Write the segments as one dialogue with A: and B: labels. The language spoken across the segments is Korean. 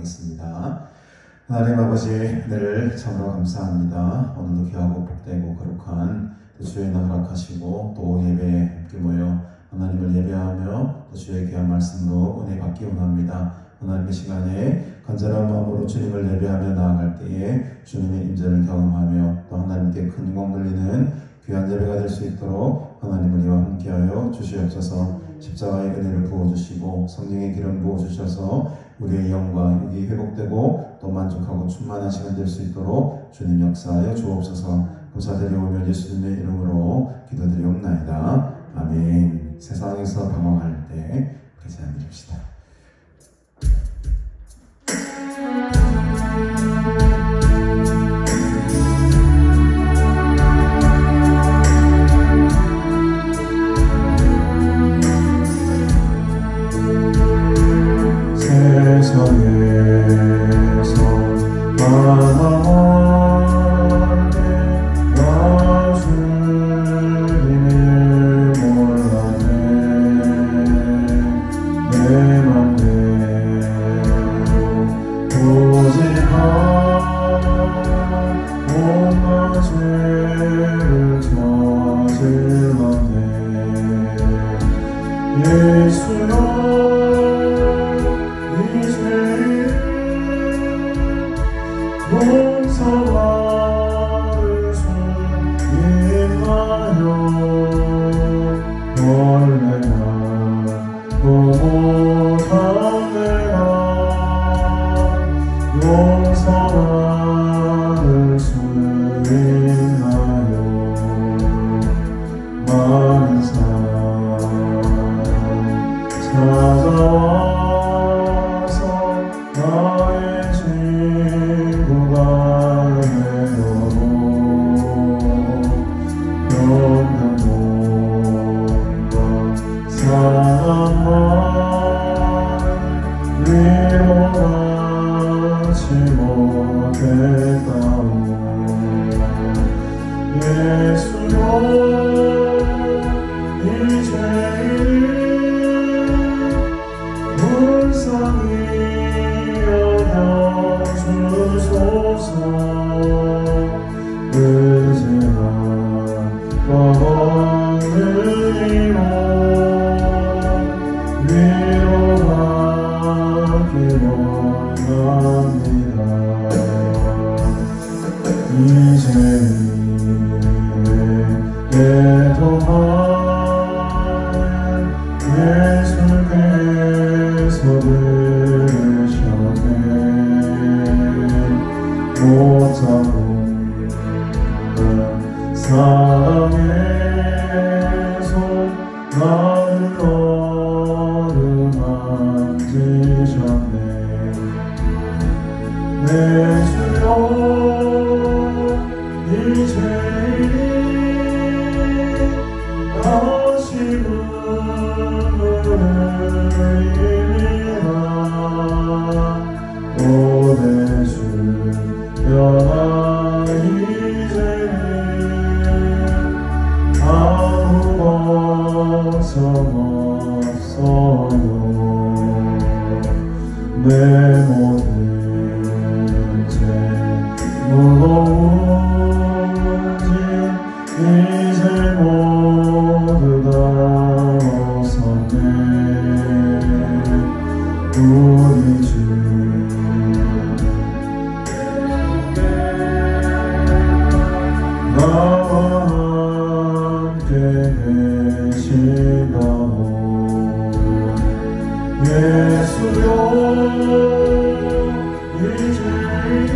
A: 하겠습니다. 하나님 아버지, 은혜를 참으로 감사합니다. 오늘도 귀하고 복되고 거룩한 주의 날 허락하시고 또 예배에 함께 모여 하나님을 예배하며 또 주의 귀한 말씀으로 은혜 받기 원합니다. 하나님의 시간에 간절한 마음으로 주님을 예배하며 나아갈 때에 주님의 임재를 경험하며 또 하나님께 큰 영광 돌리는 귀한 예배가 될 수 있도록 하나님을 이와 함께하여 주시옵소서. 십자가의 은혜를 부어주시고 성령의 기름 부어주셔서 우리의 영과 육이 회복되고 또 만족하고 충만한 시간 될 수 있도록 주님 역사하여 주옵소서. 감사드리오며 예수님의 이름으로 기도드리옵나이다. 아멘. 세상에서 방황할 때 계산 드립시다. 세상에서 방황할 때 나 주님을 몰라내 내 맘대로 고집한 온갖 죄를 저질렀네. 예수여 용서받을 수 있나요? 원래나 또 못한 내가 용서받을 수 있나요? 많은 사람 찾아와서 나의 친구가 되어도 평등함과 사랑만 위로하지 못했다오. 예수여 이 죄인이 불쌍히 여겨주소서. 의지한 마음으로 위로하기 원합니다. 이제의 애통함을 예수께서 들으셨네. 못잡은 사랑에서 나를 어루만지셨네. 내 주여 이 죄인이 다시 부르리라. 오 내 주여 이제는 아무 걱정 없어요. 내 모든 죄 무거운 짐 이제 모두 다 벗었네. 우리 주 나와 함께 계시다오. 예수여 이 죄인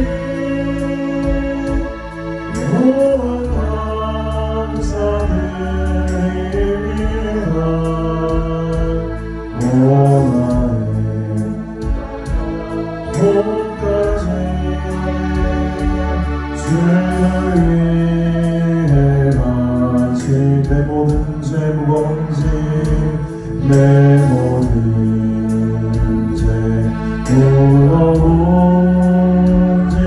A: 무한 감사드립니다. 오 나의 몸까지 주를 위해 바칠 내 모든 죄 무거운 짐 내 모든 죄 무거운 짐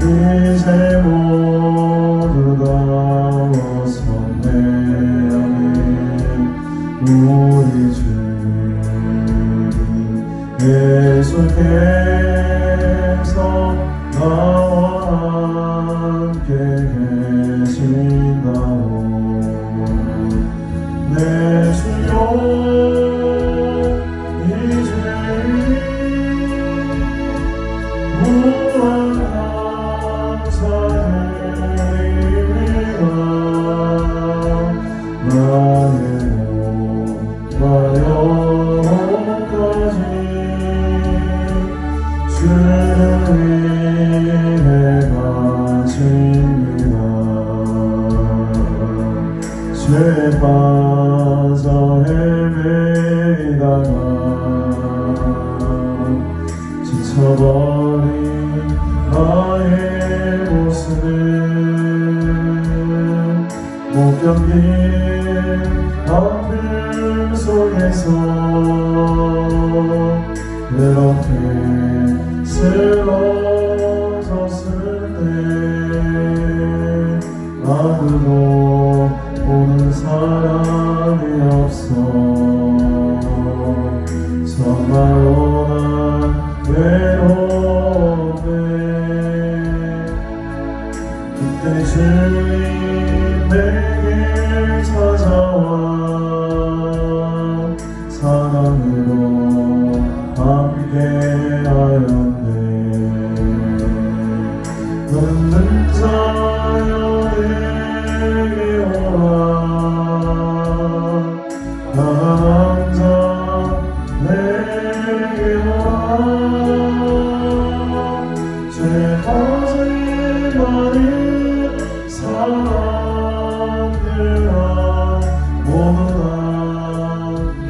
A: 이제 모두 다 벗었네. 우리 주 예수께 죄에 빠져 헤매다가 지쳐버린 나의 모습을 못 견딘 아픔 속에서 그렇게 쓰러졌을 때 아무도 보는 사람이 없어 정말로 난 외로운데 그때 주님 내게 찾아와 사랑으로 함께하였네. 웃는 자여 내게 오라 강한 자 내게 오라 죄 빠진 많은 사람들아 모두 다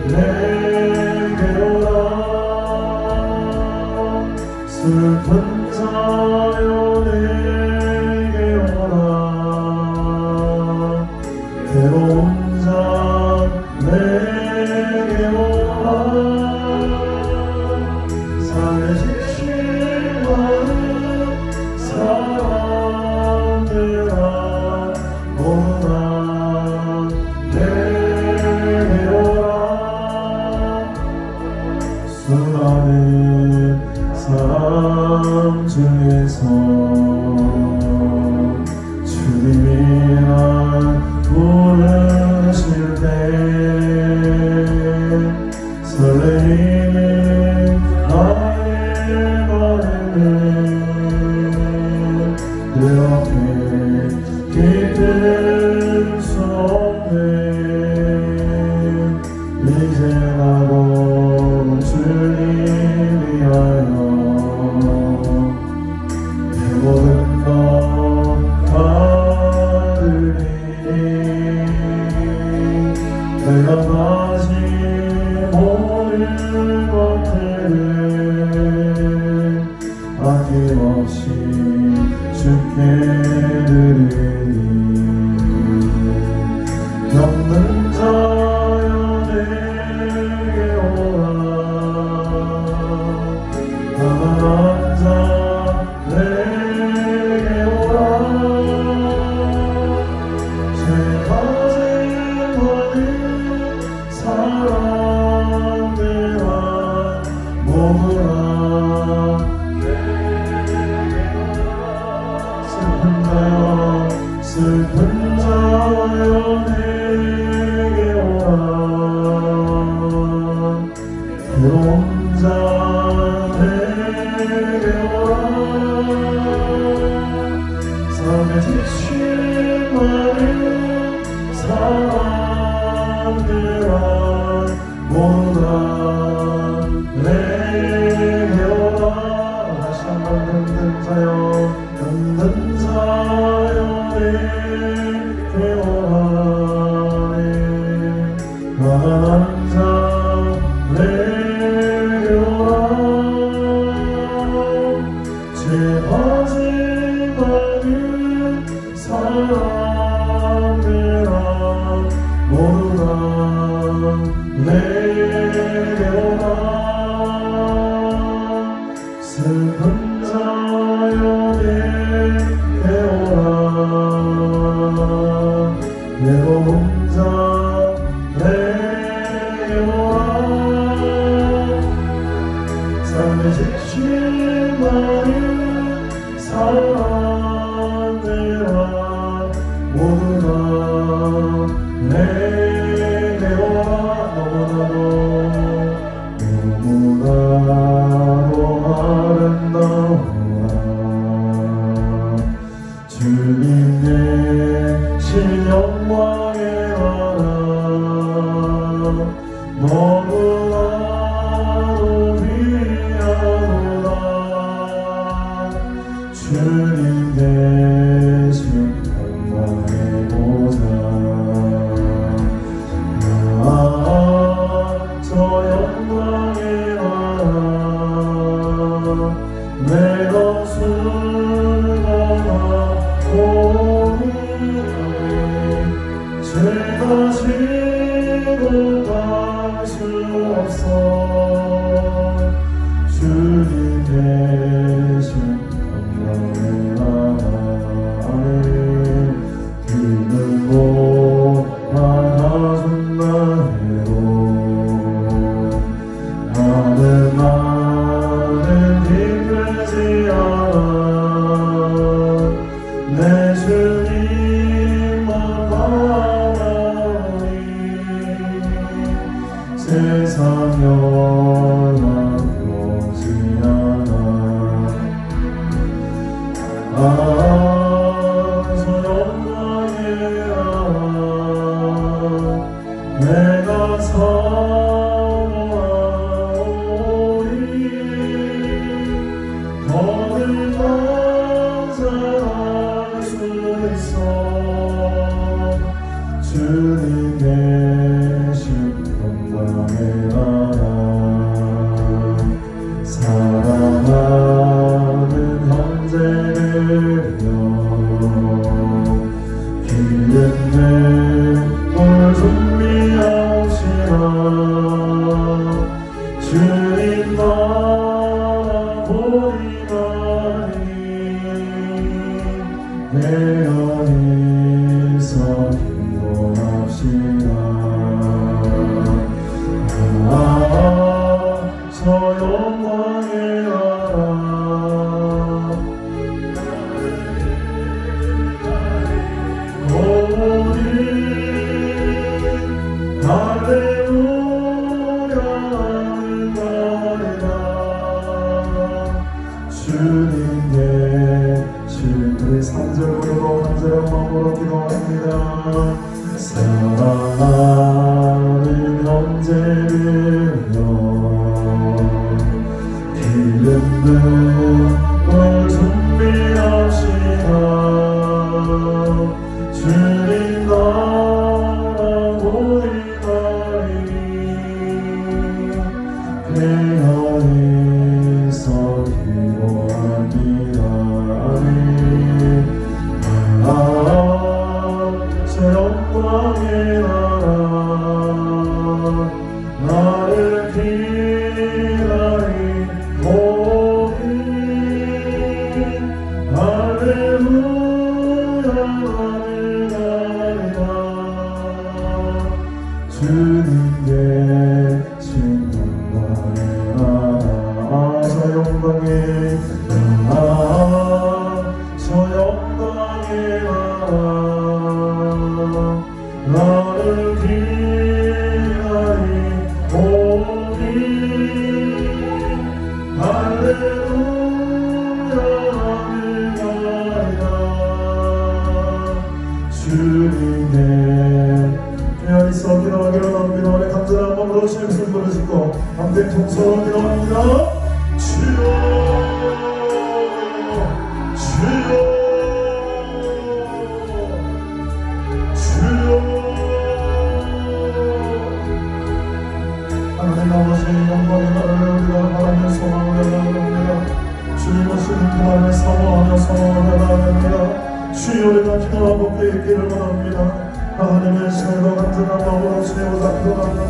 A: 내게 오라 슬픈 자여 내게 오라 괴로운 자 내게 오라 삶에 지친 많은 사람들아 모두 다 내게 오라 수많은 사람 중에서 주님이 날 부르실 때 설레이는 나의 마음은 그렇게 기쁠 수 없네. 이제 나도 주님 위하여 내 모든 것 받으리니 내가 가진 모든 것들을 아낌없이 주께 드리니 병든 자여 내게 오라 가난한 자 내게 오라 죄 빠진 많은 사람들아 모두 다 슬픈 자여 내게 오라 괴로운 자 내게 오라 삶에 지친 많은 사람들아 모두 다 내게 오라 다시 한번 힘든 자여 힘든 자여 내게 오라 가난한 자 내게 오라 죄 빠진 많은 사람들아 모두 다 내게 오라 슬픈 자여 내게 오라 외로운 자 내게 오라 삶에 지친 많은 사람들아 모두 다 내게 오라 너무나도 아름다워라 주님 계신 영광의 나라 너무나도 귀하도다 계신 영광의 보좌 저 영광의 나라 내가 순간하오니 죄가 지고 갈 수 없어 주님 계신 영광의 나라에 그는 못 받아준다 해도 나는 힘들지 않아 내 주님만 바라보니 세상 연합하지 않아 저 영광의 나라 내가 사모하오니 더는 감사할 수 있어 주님 계신 영광의 나라 사랑하는 형제들이여 기름내 물 준비하옵시라 주님 나라 보리나니 내 안에서 기도합시다 저 영광의 나라 오니 할렐루야 하늘나라 주님께 우리 3절 부르고 간절한 마음으로 기도합니다 사랑하는 형제들여 기름는 물 준비합시다 주님 나라 보리나니 내 안에서 기도합니다 저 영광의 나라 나를 기다리오니 할렐루야 하늘나라 주님께 신 영광의 나라 저 영광의 나라 저 영광의 나라 나를 기다리오니 할렐루야 하늘나라 주님의 여기서 기도하기로 합니다 우리 간절한 마음으로 주님 손 부르시고 함께 통성으로 기도합니다 주여 주여 하나님 아버지 영광의 나라를 우리가 바라며 소망을 나아갑니다 주님 오시는 그날을 사모하며 소망을 나아갑니다 주여 우리가 기도하고 깨있기를 원합니다 하나님의 시간과 간절한 마음으로 주님 보다 기도합니다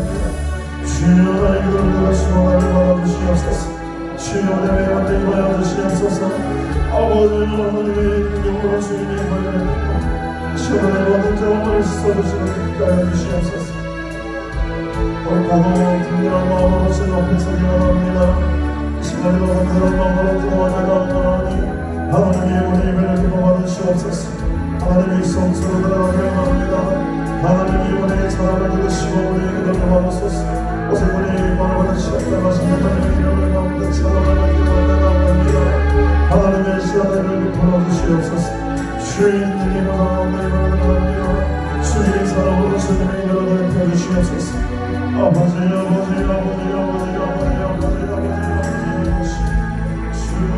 A: 주여 나의 기도를 들으시고 나를 받아주시옵소서 주여 내 매일한테 임하여 주시옵소서 아버지 하나님의 능력으로 주님의 권한을 믿고 시원한 모든 정원을 씻어주시는 기가여 주시옵소서 옳고도 분명한 마음으로 주님 앞에서 기도합니다 시간에도 간절한 마음으로 기도하나니 하나님의 은혜의 예배를 기도받으시옵소서 하나님의 성소로 들어가게 합니다 하나님의 은혜의 사랑을 들으시고 우리의 기도를 받으소서 오직 우리의 바라보는 시간과 하시는 하나님의 이름을 가운데 찬양하며 기도합니다 하나님의 시간을 불러주시옵소서 주의 님이 가운데 기도합니다 주의 사랑으로 주님의 이름을 펴주시옵소서 아버지 아버지 아버지 아버지 아버지 아버지 아버지 주여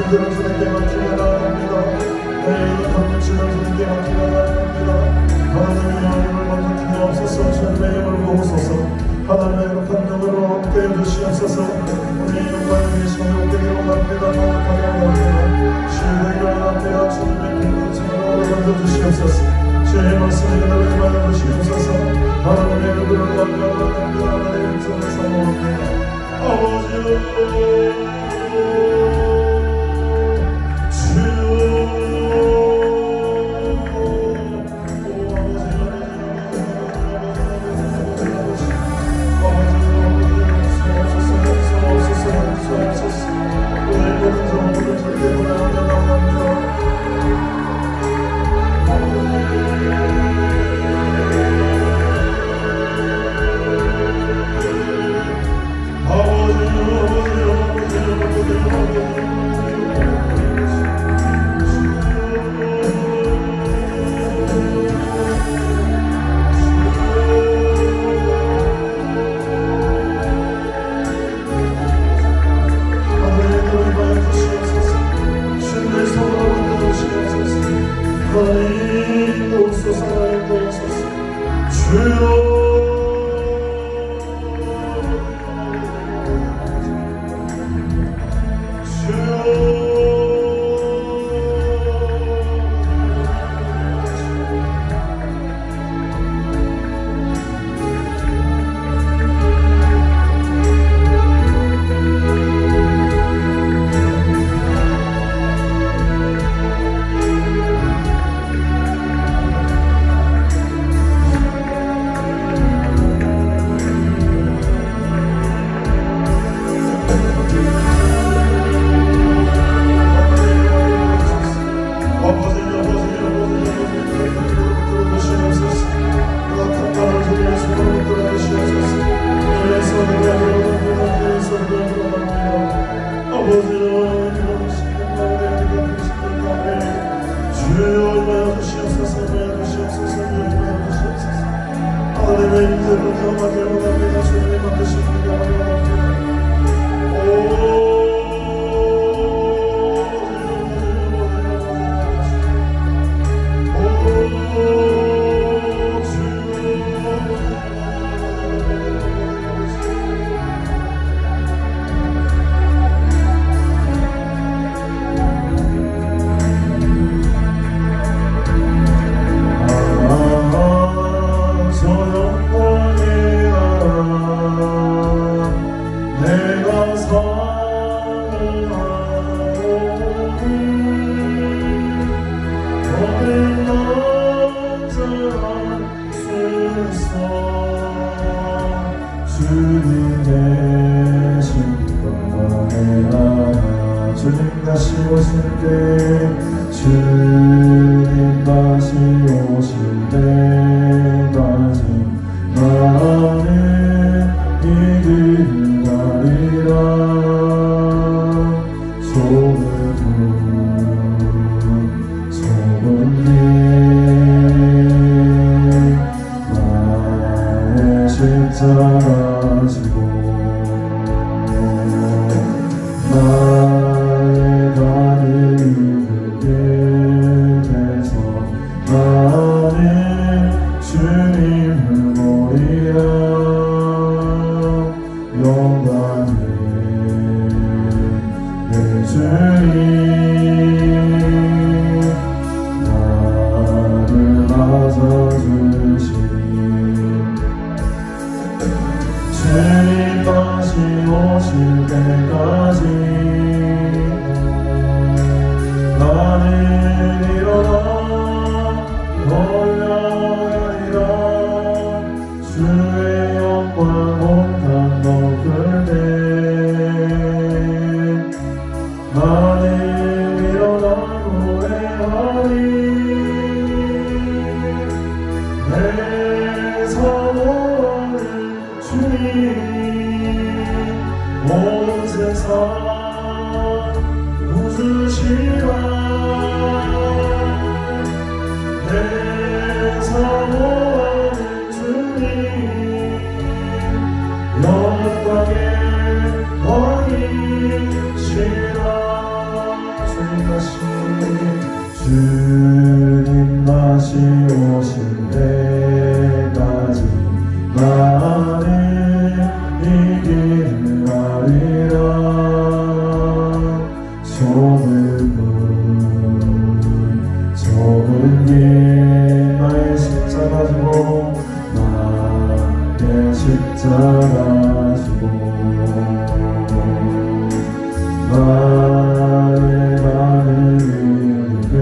A: 짐들은 주님께 맡기며 나아갑니다. 내 이익한 육신은 주님께 맡기며 나아갑니다. 하나님의 영임을 먼저 주옵소서. 주님의 힘을 부으소서. 하나님의 거룩한 눈으로 함께 해주시옵소서. 우리 영광의 계신 욕되기로 합니다. 거룩하게 합니다. 주의 일어납니다. 주님의 기쁨으로 만져주시옵소서. 주의 말씀을 그대로 임하여 주시옵소서. 하나님의 얼굴을 감사합니다. 하나님의 손을 사모합니다. 아버지여 주님 다시 오실 때 주님 다시 오실 때까지 나는 이 길 가리라. 좁은 길 나의 십자가 지고 주님 다시 오실 때까지 나는 일어나 올라가리라. 주의 영광 온탕 높을 때 나는 일어나 노래하리. 내 사모하는 주님 온 세상 웃으시라. 내 사모하는 주님 영광의 왕이시라. 주님 다시 오실 때까지 나는 이 길을 가리라. 좁은 길 나의 십자가 지고 나의 십자가 지고 나의 가는 길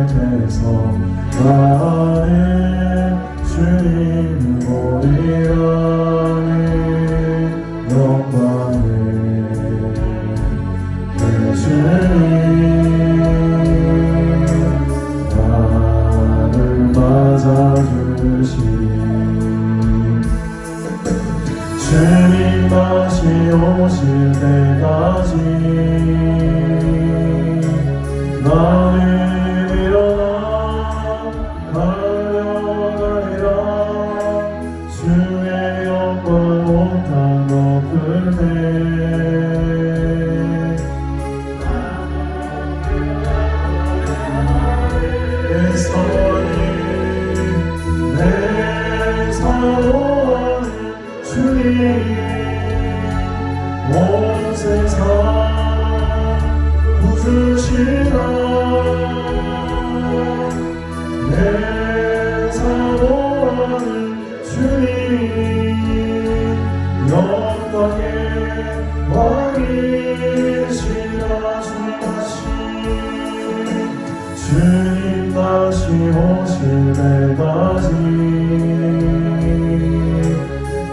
A: 끝에서 나는 주님을 보리라는 영광을 내 주님 나를 맞아주시니 주님 다시 오실 때까지 나는 일어나 달려가리라. 주의 영광 온탕 높을 때 내 사랑하는 주님 온 세상 부수시라. 내 사랑하는 주님 영광의 왕이시라. 주님 다시 오실 때까지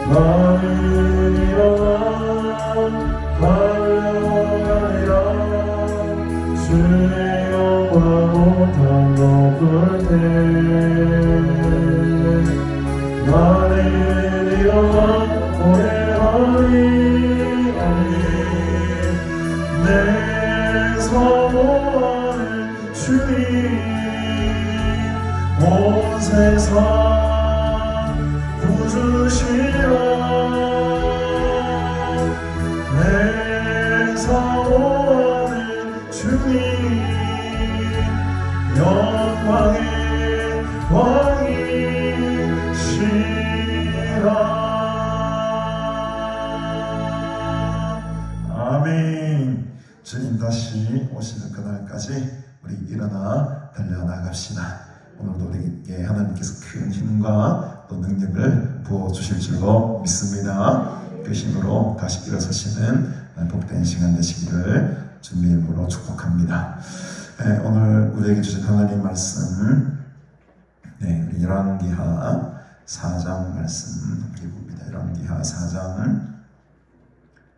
A: 나는 일어나 달려가리라. 주의 영광 온탕 높을 때 나는 일어나 노래하리. 내 사모하는 주님 온 세상 부주시라. 내 사모하는 주님 영광의 왕이시라. 아멘. 주님 다시 오시는 그날까지 우리 일어나 달려나갑시다. 오늘도 우리에게 하나님께서 큰 힘과 또 능력을 부어주실 줄로 믿습니다. 그 힘으로 다시 일어서시는 복된 시간 되시기를 주님의 이름으로 축복합니다. 오늘 우리에게 주신 하나님 말씀, 우리 열왕기하 4장 말씀 함께 봅니다. 열왕기하 4장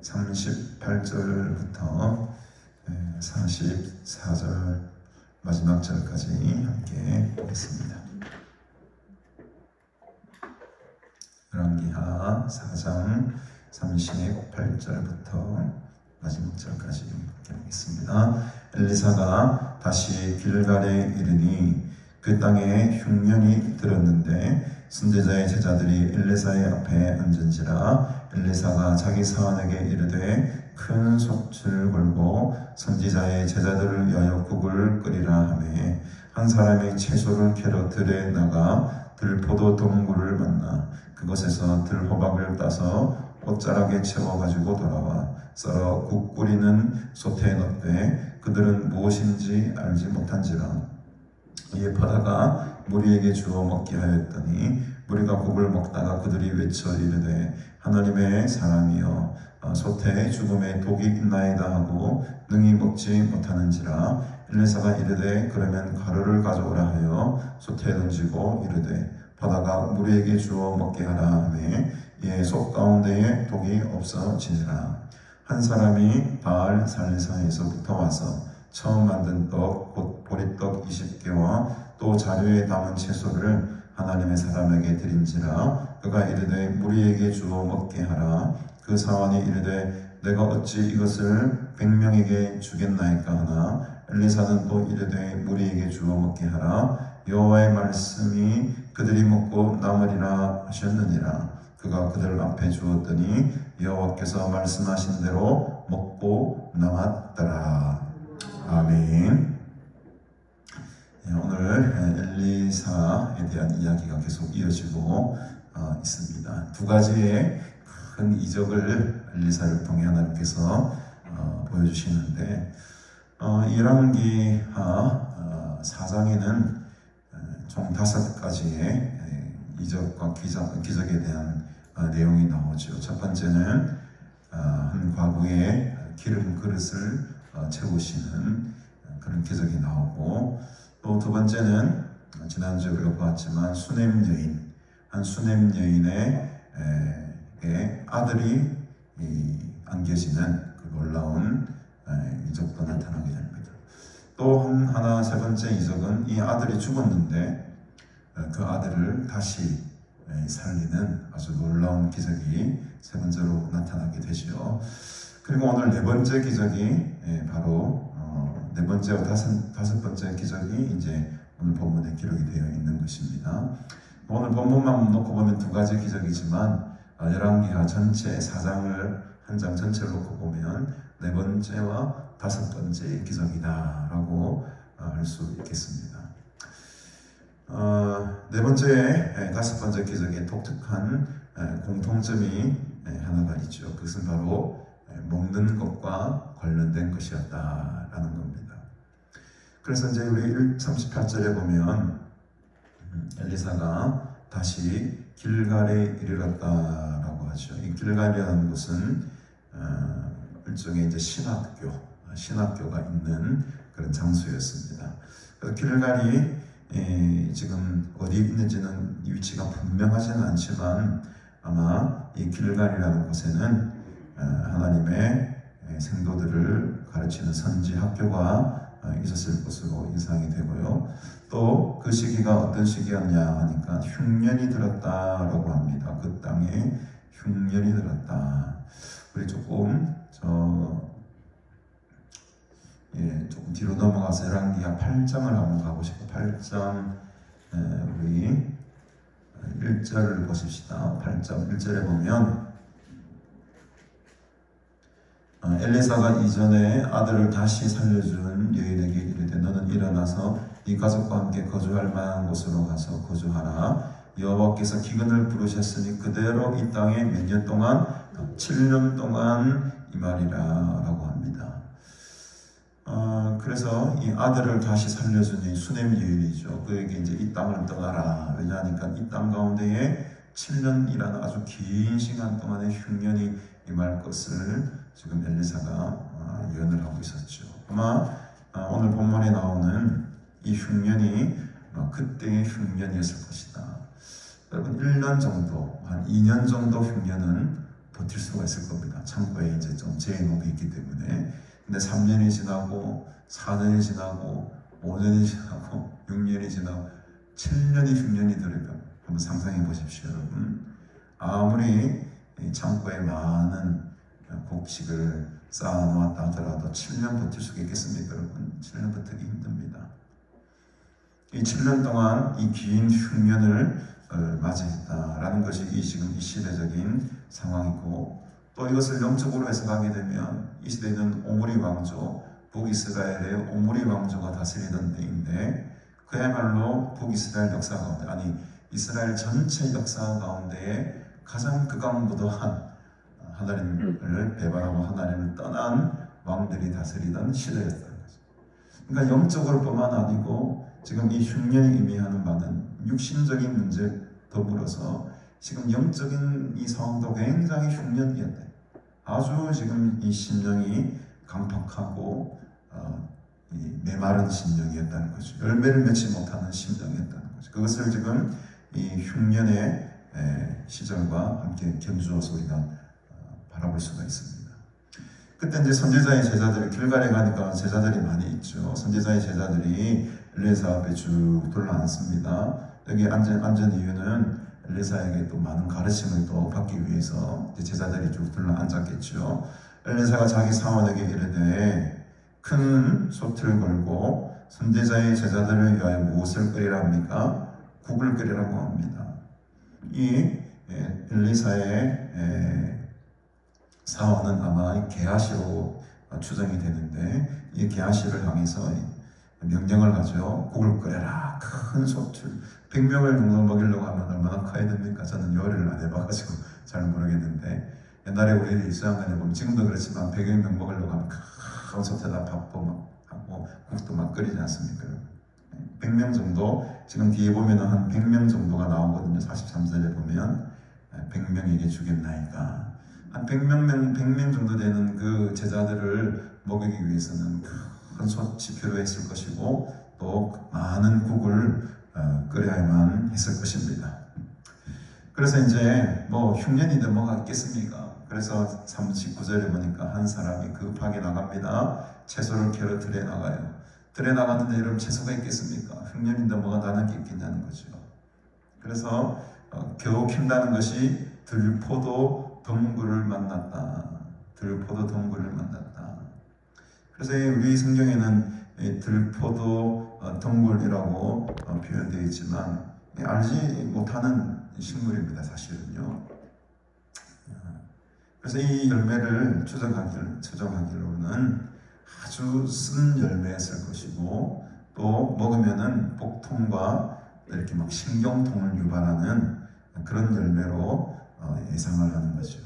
A: 38절부터 44절 마지막 절까지 함께 보겠습니다. 열왕기하 4장 38절부터 마지막 절까지 함께 보겠습니다. 엘리사가 다시 길갈에 이르니 그 땅에 흉년이 들었는데 선지자의 제자들이 엘리사의 앞에 앉은지라. 엘리사가 자기 사환에게 이르되 큰 솥을 걸고 선지자의 제자들을 위하여 국을 끓이라 하매 한 사람이 채소를 캐러 들에 나가 들포도 동굴을 만나 그것에서 들호박을 따서 옷자락에 채워가지고 돌아와 썰어 국 끓이는 솥에 넣되 그들은 무엇인지 알지 못한지라. 이에 바다가 무리에게 주어 먹게 하였더니 무리가 국을 먹다가 그들이 외쳐 이르되 하나님의 사람이여 솥에 죽음의 독이 있나이다 하고 능히 먹지 못하는지라. 엘리사가 이르되 그러면 가루를 가져오라 하여 솥에 던지고 이르되 바다가 무리에게 주어 먹게 하라 하매 이에 솥 가운데에 독이 없어지니라. 한 사람이 바알 살리사에서부터 와서 처음 만든 떡 곧 보리떡 20개와 또 자루에 담은 채소를 하나님의 사람에게 드린지라. 그가 이르되 무리에게 주어 먹게 하라. 그 사환이 이르되 내가 어찌 이것을 100명에게 주겠나이까 하나. 엘리사는 또 이르되 무리에게 주어 먹게 하라. 여호와의 말씀이 그들이 먹고 남으리라 하셨느니라. 그가 그들 앞에 주었더니 여호와께서 말씀하신 대로 먹고 남았더라. 아멘. 엘리사에 대한 이야기가 계속 이어지고 있습니다. 두 가지의 큰 이적을 엘리사를 통해 하나님께서 보여주시는데 열왕기하 4장에는 총 5가지의 이적과 기적에 대한 내용이 나오죠. 첫 번째는 한 과부의 기름 그릇을 채우시는 그런 기적이 나오고, 또 두 번째는 지난주에 우리가 보았지만 한 수냄 여인의 아들이 안겨지는 그 놀라운 이적도 나타나게 됩니다. 또 세 번째 이적은 이 아들이 죽었는데 그 아들을 다시 살리는 아주 놀라운 기적이 세 번째로 나타나게 되죠. 그리고 오늘 네 번째 기적이 바로 네 번째와 다섯 번째 기적이 이제 오늘 본문에 기록이 되어 있는 것입니다. 오늘 본문만 놓고 보면 두 가지 기적이지만 열왕기하 전체 4장을 한 장 전체를 놓고 보면 네 번째와 다섯 번째 기적이다라고 할 수 있겠습니다. 네 번째, 다섯 번째 기적의 독특한 공통점이 하나가 있죠. 그것은 바로 먹는 것과 관련된 것이었다라는 겁니다. 그래서 이제 우리 38절에 보면 엘리사가 다시 길갈에 이르렀다라고 하죠. 이 길갈이라는 곳은 일종의 이제 신학교가 있는 그런 장소였습니다. 그래서 길갈이 지금 어디 있는지는 위치가 분명하지는 않지만 아마 이 길갈이라는 곳에는 하나님의 생도들을 가르치는 선지 학교가 있었을 것으로 예상이 되고요. 또 그 시기가 어떤 시기였냐 하니까 흉년이 들었다라고 합니다. 그 땅에 흉년이 들었다. 우리 조금 조금 뒤로 넘어가서 열왕기하 8장을 한번 가고 싶어요. 8장 우리 1절을 보십시다. 8장 1절에 보면 엘리사가 이전에 아들을 다시 살려준 여인에게 이르되 너는 일어나서 네 가족과 함께 거주할 만한 곳으로 가서 거주하라. 여호와께서 기근을 부르셨으니 그대로 이 땅에 몇 년 동안 7년 동안 임하리라 라고 합니다. 그래서 이 아들을 다시 살려준 이 수냄 여인이죠. 그에게 이제 이 땅을 떠나라. 왜냐하니까 이 땅 가운데에 7년이라는 아주 긴 시간 동안의 흉년이 임할 것을 지금 엘리사가 예언을 하고 있었죠. 아마 오늘 본문에 나오는 이 흉년이 그때의 흉년이었을 것이다. 여러분 1년 정도, 한 2년 정도 흉년은 버틸 수가 있을 겁니다. 창고에 이제 좀 재해놓기 있기 때문에. 근데 3년이 지나고 4년이 지나고 5년이 지나고 6년이 지나고 7년이 흉년이 들으면 한번 상상해 보십시오, 여러분. 아무리 창고에 많은 곡식을 쌓아놓았다 하더라도 7년 버틸 수 있겠습니까, 여러분? 7년 버티기 힘듭니다. 이 7년 동안 이 긴 흉년을 맞이했다라는 것이 지금 이 시대적인 상황이고, 또 이것을 영적으로 해석하게 되면 이 시대는 오므리 왕조, 북이스라엘의 오므리 왕조가 다스리던 때인데, 그야말로 북이스라엘 역사 가운데, 아니 이스라엘 전체 역사 가운데에 가장 극악무도한 하나님을 배반하고 하나님을 떠난 왕들이 다스리던 시대였다는 거죠. 그러니까 영적으로 뿐만 아니고 지금 이 흉년이 의미하는 바는 육신적인 문제 더불어서 지금 영적인 이 상황도 굉장히 흉년이었대. 아주 지금 이 심령이 강팍하고 이 메마른 심령이었다는 거죠. 열매를 맺지 못하는 심령이었다는 거죠. 그것을 지금 이 흉년의 시절과 함께 견주어서 우리가 바라볼 수가 있습니다. 그때 이제 선지자의 제자들이 길갈에 가니까 제자들이 많이 있죠. 선지자의 제자들이 엘리사 앞에 쭉 둘러앉습니다. 여기 앉은 이유는 엘리사에게 또 많은 가르침을 또 받기 위해서 제자들이 쭉 둘러앉았겠죠. 엘리사가 자기 사원에게 이르되 큰 솥을 걸고 선지자의 제자들을 위하여 무엇을 끓이라 합니까? 국을 끓이라고 합니다. 이 엘리사의 사원은 아마 게하시로 추정이 되는데 이 게하시를 향해서 명령을 하죠. 국을 끓여라. 큰 소출. 100명을 정도 먹이려고 하면 얼마나 커야 됩니까? 저는 요리를 안 해봐가지고 잘 모르겠는데, 옛날에 우리 수양관에 보면 지금도 그렇지만 100명 먹으려고 하면 큰 솥에다 밥도 막 하고 국도 막 끓이지 않습니까? 100명 정도, 지금 뒤에 보면 한 100명 정도가 나오거든요. 43절에 보면 100명에게 주겠나이까. 한 100명 정도 되는 그 제자들을 먹이기 위해서는 큰 솥이 필요했을 것이고, 또 많은 국을 끓여야만 했을 것입니다. 그래서 이제 뭐 흉년인데 뭐가 있겠습니까? 그래서 39절에 보니까 한 사람이 급하게 나갑니다. 채소를 캐러 들에 나가요. 들에 나갔는데 여러분 채소가 있겠습니까? 흉년인데 뭐가 나는 게 있겠냐는 거죠. 그래서 겨우 캔다는 것이 들포도 덩굴을 만났다. 들포도 덩굴을 만났다. 그래서 우리 성경에는 들포도 덩굴이라고 표현되어 있지만 알지 못하는 식물입니다, 사실은요. 그래서 이 열매를 추정하기로는 아주 쓴 열매였을 것이고, 또 먹으면은 복통과 이렇게 막 신경통을 유발하는 그런 열매로 예상을 하는 거죠.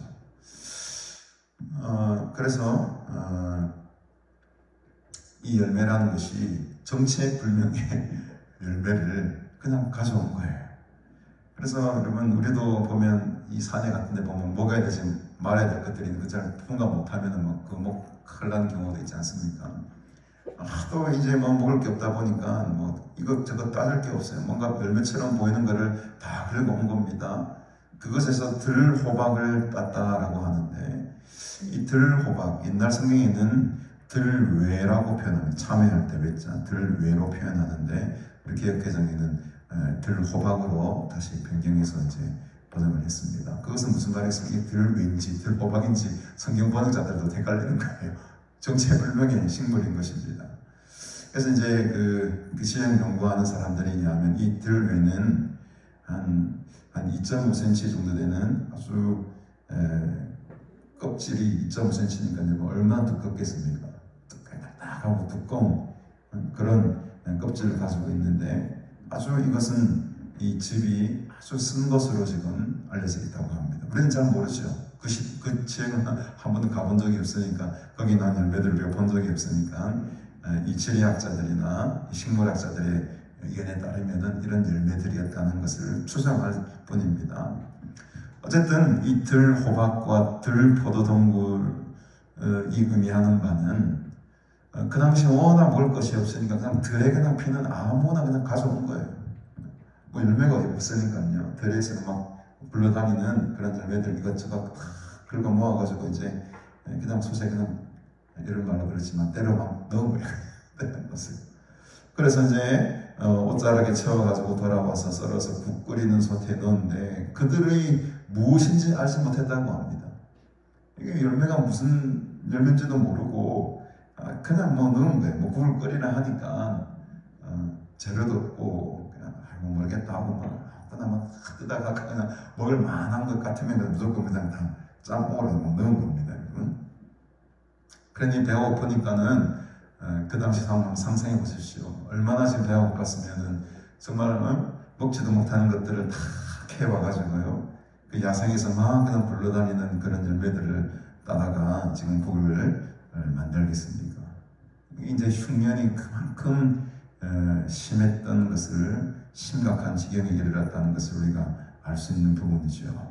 A: 그래서 이 열매라는 것이 정체불명의 열매를 그냥 가져온 거예요. 그래서 여러분, 우리도 보면 이 사내 같은 데 보면 먹어야 되지 말아야 될 것들이 있는데 잘 통과 못하면 목 큰일 나는 경우도 있지 않습니까? 하도 이제 뭐 먹을 게 없다 보니까 뭐 이것저것 따질 게 없어요. 뭔가 열매처럼 보이는 거를 다 긁어온 겁니다. 그것에서 들호박을 땄다라고 하는데, 이 들호박, 옛날 성경에는 들외라고 표현합니다. 참회할 때 외자 들외로 표현하는데, 우리 개역개정에는 들호박으로 다시 변경해서 이제 번역을 했습니다. 그것은 무슨 말이겠습니까? 들외인지 들호박인지 성경 번역자들도 헷갈리는 거예요. 정체불명의 식물인 것입니다. 그래서 이제 그 시험 연구하는 사람들에 의하면 이 들외는 한 2.5cm 정도 되는 아주 껍질이 2.5cm니까 뭐 얼마나 두껍겠습니까? 딱딱하고 두꺼운 그런 껍질을 가지고 있는데, 아주 이것은 이 즙이 아주 쓴 것으로 지금 알려져 있다고 합니다. 우리는 잘 모르죠. 그 지역은 한 번도 가본 적이 없으니까, 거기 난 열매들을 배워본 적이 없으니까, 이 지리학자들이나 식물학자들의 의견에 따르면 이런 열매들이었다는 것을 추정할 뿐입니다. 어쨌든 이 들호박과 들포도동굴이 의미하는 바는, 그 당시 워낙 먹을 것이 없으니까 그냥 들에 그냥 피는 아무나 그냥 가져온 거예요. 뭐 열매가 없으니까요. 들에서 막 굴러다니는 그런 열매들 이것저것 긁어 모아가지고 이제 그냥 솥에 그냥, 이런 말로 그렇지만 때려 막 넣어버려요. 그래서 이제 옷자락에 채워가지고 돌아와서 썰어서 국 끓이는 솥에 넣었는데, 그들의 무엇인지 알지 못했다고 합니다. 이게 열매가 무슨 열매인지도 모르고 그냥 뭐 넣은 거예요. 뭐 국을 끓이라 하니까 재료도 없고 그냥 모르겠다 하고 막 뜨다가 그냥 먹을 만한 것 같으면 무조건 그냥 다 짬뽕으로 넣은 겁니다. 그러니 배가 고프니까는 그 당시 상황 한번 상상해 보십시오. 얼마나 지금 배가 고팠으면은 정말 먹지도 못하는 것들을 다 캐와가지고요, 그 야생에서 막 그냥 굴러다니는 그런 열매들을 따다가 지금 국을 만들겠습니까? 이제 흉년이 그만큼 심했던 것을, 심각한 지경에 이르렀다는 것을 우리가 알 수 있는 부분이죠.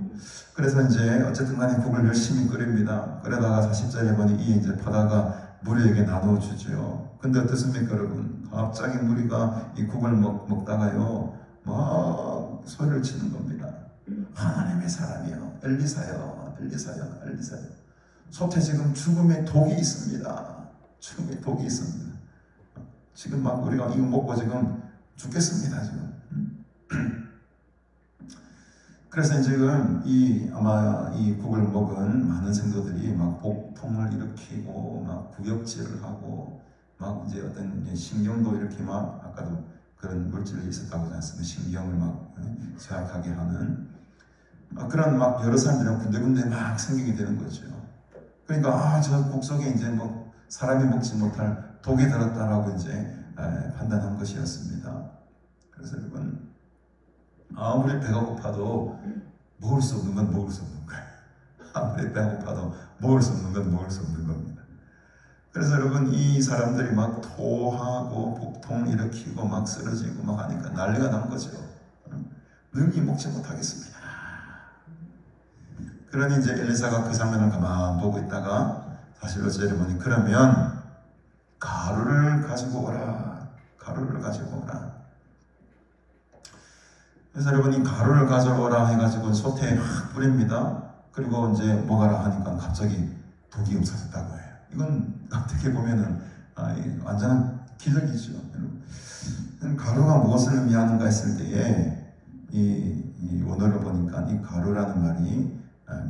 A: 그래서 이제 어쨌든 간에 국을 열심히 끓입니다. 끓여다가 40절에 보니 이 이제 바다가 무리에게 나눠주죠. 근데 어떻습니까, 여러분? 갑자기 무리가 이 국을 먹다가요, 막 소리를 치는 겁니다. 하나님의 사람이요, 엘리사요, 엘리사요, 엘리사요. 솥에 지금 죽음의 독이 있습니다. 죽음의 독이 있습니다. 지금 막 우리가 이거 먹고 지금 죽겠습니다, 지금. 그래서 지금 아마 이 국을 먹은 많은 성도들이 막 복통을 일으키고 막 구역질을 하고 막 이제 어떤 신경도 이렇게 막, 아까도 그런 물질이 있었다고 하지 않습니까? 신경을 막 제약하게 하는 그런 막 여러 사람들이 군데군데 막 생기게 되는 거죠. 그러니까 저 국 속에 이제 뭐 사람이 먹지 못할 독이 들었다라고 이제
B: 판단한 것이었습니다. 그래서 여러분, 아무리 배가 고파도 먹을 수 없는 건 먹을 수 없는 거예요. 아무리 배가 고파도 먹을 수 없는 건 먹을 수 없는 겁니다. 그래서 여러분, 이 사람들이 막 토하고 복통 일으키고 막 쓰러지고 막 하니까 난리가 난 거죠. 능히 먹지 못하겠습니다. 그러니 이제 엘리사가 그 장면을 가만 보고 있다가 사실 어째 여러분이 그러면 가루를 가지고 오라. 가루를 가지고 오라. 그래서 여러분이 가루를 가져오라 해가지고 솥에 확 뿌립니다. 그리고 이제 먹어라 하니까 갑자기 독이 없어졌다고 해요. 이건 어떻게 보면은 완전한 기적이죠. 가루가 무엇을 의미하는가 했을 때에 이 원어를 보니까 이 가루라는 말이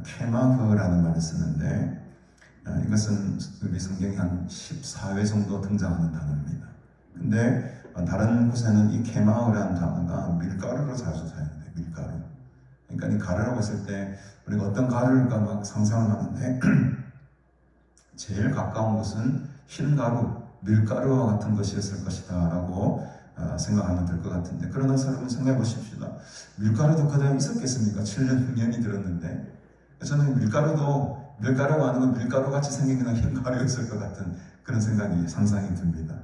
B: 케마흐라는 말을 쓰는데 이것은 우리 성경에 한 14회 정도 등장하는 단어입니다. 근데 다른 곳에는 이 케마흐라는 단어가 밀가루로 자주 사용돼요. 밀가루. 그러니까 이 가루라고 했을 때 우리가 어떤 가루일까 막 상상을 하는데 제일 가까운 것은 흰가루, 밀가루와 같은 것이었을 것이다 라고 생각하면 될 것 같은데, 그러나 여러분 생각해 보십시다. 밀가루도 그대로 있었겠습니까? 7년 후년이 들었는데 저는 밀가루가 아니고 밀가루같이 생긴 그냥 흰가루였을 것 같은 그런 상상이 듭니다.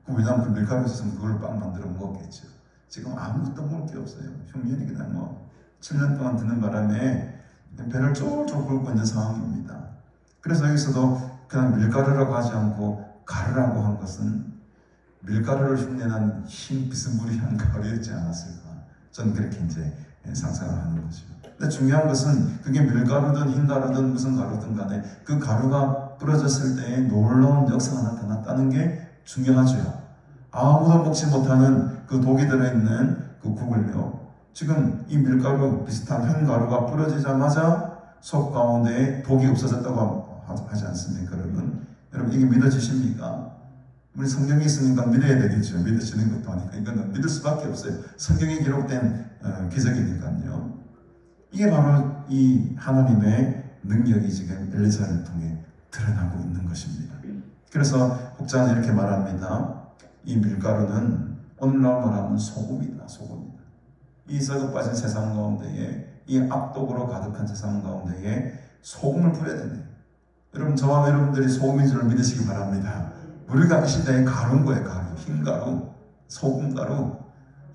B: 왜냐하면 그 밀가루 있었으면 그걸 빵 만들어 먹었겠죠. 지금 아무것도 먹을 게 없어요. 흉년이 그냥 7년 동안 드는 바람에 배를 쫄쫄 끓고 있는 상황입니다. 그래서 여기서도 그냥 밀가루라고 하지 않고 가루라고 한 것은 밀가루를 흉내난 흰 비스무리한 가루였지 않았을까. 저는 그렇게 이제 상상을 하는 거죠. 근데 중요한 것은 그게 밀가루든 흰가루든 무슨 가루든 간에 그 가루가 뿌려졌을 때에 놀라운 역사가 나타났다는 게 중요하죠. 아무도 먹지 못하는 그 독이 들어있는 그 국을요, 지금 이 밀가루 비슷한 흰가루가 뿌려지자마자 속 가운데에 독이 없어졌다고 하지 않습니까, 여러분? 여러분, 이게 믿어지십니까? 우리 성경이 있으니까 믿어야 되겠죠. 믿어지는 것도 아니까 이거는 믿을 수밖에 없어요. 성경에 기록된 기적이니까요. 이게 바로 이 하나님의 능력이 지금 엘리사를 통해 드러나고 있는 것입니다. 그래서 혹자는 이렇게 말합니다. 이 밀가루는 오늘날 말하면 소금이다. 소금이다. 이 썩어 빠진 세상 가운데에, 이 악독으로 가득한 세상 가운데에 소금을 뿌려야 된대요. 여러분, 저와 여러분들이 소금인 줄 믿으시기 바랍니다. 우리가 이 시대에 가루인 거예요. 가루, 흰가루, 소금가루.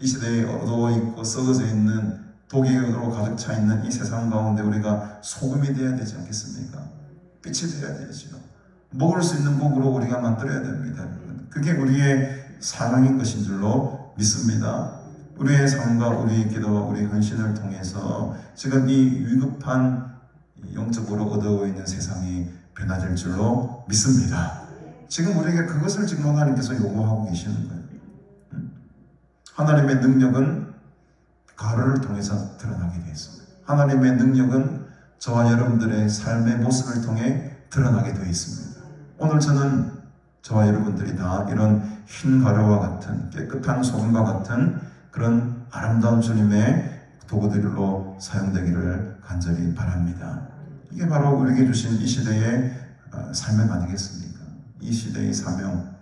B: 이 시대에 어두워 있고 썩어져 있는 독이로 가득 차 있는 이 세상 가운데 우리가 소금이 되어야 되지 않겠습니까? 빛이 되어야 되죠. 먹을 수 있는 곡으로 우리가 만들어야 됩니다. 그게 우리의 사랑인 것인 줄로 믿습니다. 우리의 삶과 우리의 기도와 우리의 헌신을 통해서 지금 이 위급한 영적으로 어두워 있는 세상이 변화될 줄로 믿습니다. 지금 우리에게 그것을 지금 하나님께서 요구하고 계시는 거예요. 하나님의 능력은 가루를 통해서 드러나게 되어 있습니다. 하나님의 능력은 저와 여러분들의 삶의 모습을 통해 드러나게 되어 있습니다. 오늘 저는 저와 여러분들이 다 이런 흰 가루와 같은 깨끗한 소금과 같은 그런 아름다운 주님의 도구들로 사용되기를 간절히 바랍니다. 이게 바로 우리에게 주신 이 시대의 삶은 아니겠습니까? 이 시대의 사명,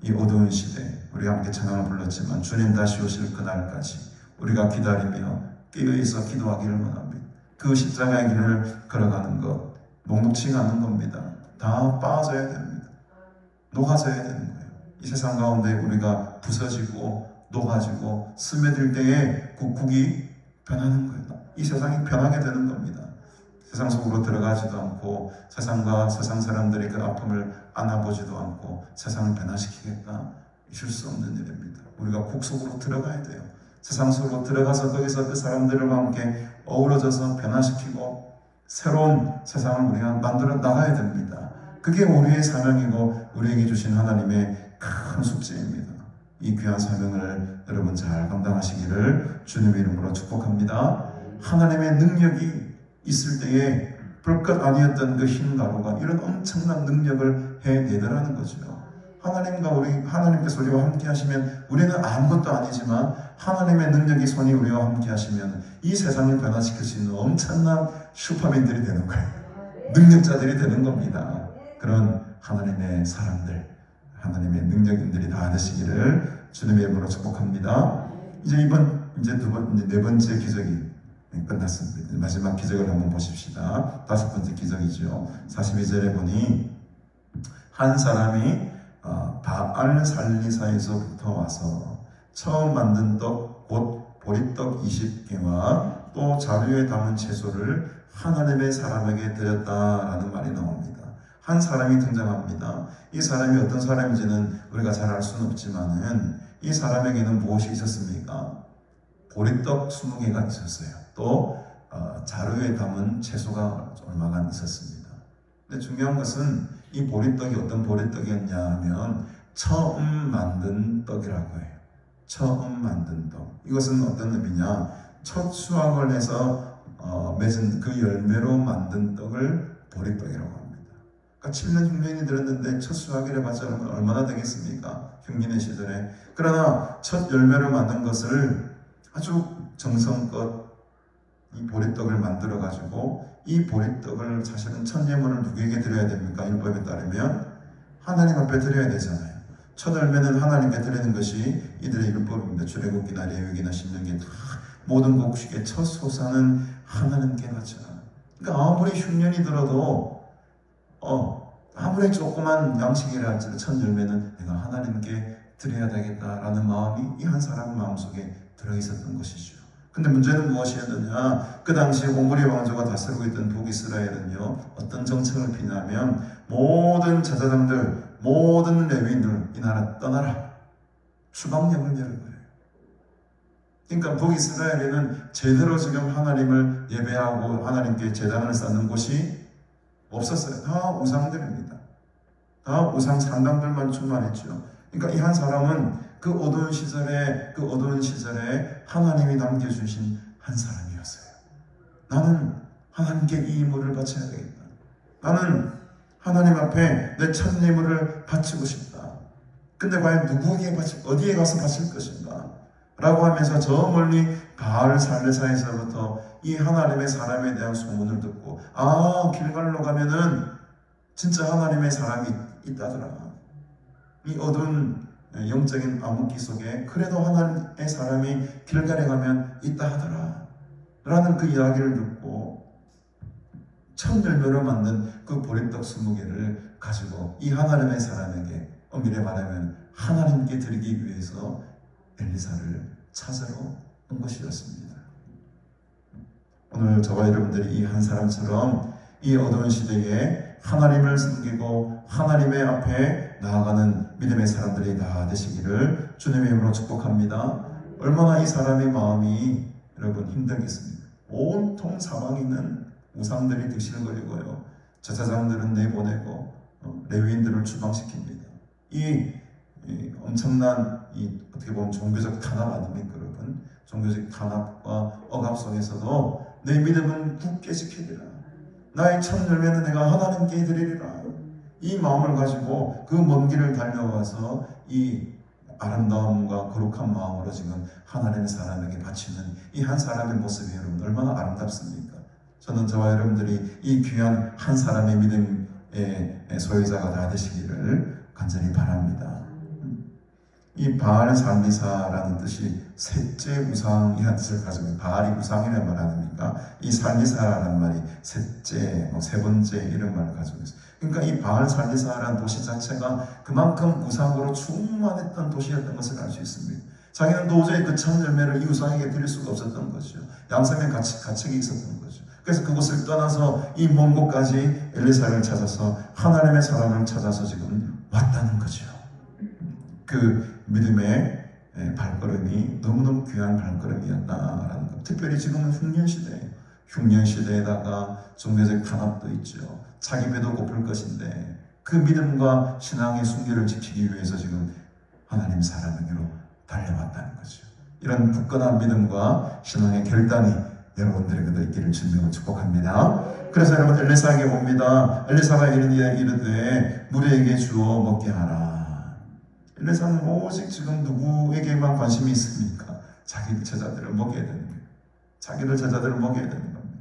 B: 이 어두운 시대, 우리가 함께 찬양을 불렀지만 주님 다시 오실 그날까지 우리가 기다리며 깨어있어 기도하기를 원합니다. 그 십자가의 길을 걸어가는 것 녹록치가 않은 겁니다. 다 빠져야 됩니다. 녹아져야 되는 거예요. 이 세상 가운데 우리가 부서지고 녹아지고 스며들 때에 국이 변하는 거예요. 이 세상이 변하게 되는 겁니다. 세상 속으로 들어가지도 않고 세상과 세상 사람들이 그 아픔을 안아보지도 않고 세상을 변화시키겠다? 있을 수 없는 일입니다. 우리가 국 속으로 들어가야 돼요. 세상 속으로 들어가서 거기서 그 사람들과 함께 어우러져서 변화시키고 새로운 세상을 우리가 만들어 나가야 됩니다. 그게 우리의 사명이고 우리에게 주신 하나님의 큰 숙제입니다. 이 귀한 사명을 여러분 잘 감당하시기를 주님의 이름으로 축복합니다. 하나님의 능력이 있을 때에 별것 아니었던 그 흰 가루가 이런 엄청난 능력을 해내더라는 거죠. 하나님께서 우리와 함께 하시면 우리는 아무것도 아니지만 하나님의 능력이 손이 우리와 함께 하시면 이 세상을 변화시킬 수 있는 엄청난 슈퍼맨들이 되는 거예요. 능력자들이 되는 겁니다. 그런 하나님의 사람들, 하나님의 능력인들이 다 되시기를 주님의 이름으로 축복합니다. 이제 네 번째 기적이 끝났습니다. 마지막 기적을 한번 보십시다. 다섯 번째 기적이죠. 42절에 보니 한 사람이 바알 살리사에서부터 와서 처음 만든 떡 곧 보리떡 20개와 또 자루에 담은 채소를 하나님의 사람에게 드렸다라는 말이 나옵니다. 한 사람이 등장합니다. 이 사람이 어떤 사람인지는 우리가 잘 알 수는 없지만은 이 사람에게는 무엇이 있었습니까? 보리떡 20개가 있었어요. 또 자루에 담은 채소가 얼마간 있었습니다. 근데 중요한 것은 이 보리떡이 어떤 보리떡이었냐 하면 처음 만든 떡이라고 해요. 처음 만든 떡. 이것은 어떤 의미냐? 첫 수확을 해서 맺은 그 열매로 만든 떡을 보리떡이라고 합니다. 그러니까 7년 흉년이 들었는데 첫 수확이라 봤자 얼마나 되겠습니까? 흉년의 시절에. 그러나 첫 열매로 만든 것을 아주 정성껏 이 보리떡을 만들어 가지고 이 보리떡을 사실은 첫 예물을 누구에게 드려야 됩니까? 율법에 따르면 하나님 앞에 드려야 되잖아요. 첫 열매는 하나님께 드리는 것이 이들의 율법입니다. 출애굽기나 레위기나 신명기 다 모든 곡식의 첫 소산은 하나님께 바쳐라. 그러니까 아무리 흉년이 들어도 아무리 조그만 양식이라 할지라도 첫 열매는 내가 하나님께 드려야 되겠다라는 마음이 이 한 사람 마음속에 들어있었던 것이죠. 근데 문제는 무엇이었느냐? 그 당시에 오므리 왕조가 다스리고 있던 북이스라엘은요, 어떤 정책을 피냐면 모든 제사장들, 모든 레위인들 이 나라 떠나라. 추방령을 내린 거예요. 그러니까 북이스라엘에는 제대로 지금 하나님을 예배하고 하나님께 제단을 쌓는 곳이 없었어요. 다 우상들입니다. 다 우상 산당들만 충만했죠. 그러니까 이 한 사람은 그 어두운 시절에 하나님이 남겨주신 한 사람이었어요. 나는 하나님께 이 예물을 바쳐야 되겠다. 나는 하나님 앞에 내 첫 예물을 바치고 싶다. 근데 과연 누구에게 어디에 가서 바칠 것인가? 라고 하면서 저 멀리 바알 살레사에서부터 이 하나님의 사람에 대한 소문을 듣고 길갈로 가면은 진짜 하나님의 사람이 있다더라. 이 어두운 영적인 암흑기 속에 그래도 하나님의 사람이 길갈에 가면 있다 하더라 라는 그 이야기를 듣고 첫 열매로 만든 그 보리떡 20개를 가지고 이 하나님의 사람에게 엄밀히 말하면 하나님께 드리기 위해서 엘리사를 찾으러 온 것이었습니다. 오늘 저와 여러분들이 이 한 사람처럼 이 어두운 시대에 하나님을 섬기고 하나님의 앞에 나아가는 믿음의 사람들이 다 되시기를 주님의 이름으로 축복합니다. 얼마나 이 사람의 마음이 여러분 힘들겠습니까? 온통 사방에 있는 우상들이 득실거리고요. 제사장들은 내보내고 레위인들을 추방시킵니다. 이 엄청난 어떻게 보면 종교적 탄압 아닙니까, 여러분? 종교적 탄압과 억압 속에서도 내 믿음은 굳게 지키리라. 나의 첫 열매는 내가 하나님께 드리리라. 이 마음을 가지고 그 먼 길을 달려와서 이 아름다움과 거룩한 마음으로 지금 하나님의 사람에게 바치는 이 한 사람의 모습이 여러분 얼마나 아름답습니까? 저는 저와 여러분들이 이 귀한 한 사람의 믿음의 소유자가 다 되시기를 간절히 바랍니다. 이 바알 살리사라는 뜻이 셋째 우상이라는 뜻을 가지고 있는 바알이 우상이라는 말 아닙니까? 이 살리사라는 말이 셋째, 세 번째 이런 말을 가지고 있어요. 그러니까 이 바알 살리사라는 도시 자체가 그만큼 우상으로 충만했던 도시였던 것을 알 수 있습니다. 자기는 도저히 그 첫 열매를 이 우상에게 드릴 수가 없었던 것이죠. 양심의 가책이 있었던 거죠. 그래서 그곳을 떠나서 이 먼 곳까지 엘리사를 찾아서 하나님의 사람을 찾아서 지금 왔다는 거죠. 그 믿음의 발걸음이 너무너무 귀한 발걸음이었다라는 것. 특별히 지금은 흉년시대예요. 흉년시대에다가 종교적 탄압도 있죠. 자기 배도 고플 것인데 그 믿음과 신앙의 순결을 지키기 위해서 지금 하나님 사람에게로 달려왔다는 거죠. 이런 굳건한 믿음과 신앙의 결단이 여러분들에게도 있기를 주님으로 축복합니다. 그래서 여러분 엘리사에게 옵니다. 엘리사가 이르되 무리에게 주어 먹게 하라. 엘리사는 오직 지금 누구에게만 관심이 있습니까? 자기 제자들을 먹여야 되는 거예요. 자기들 제자들을 먹여야 되는 겁니다.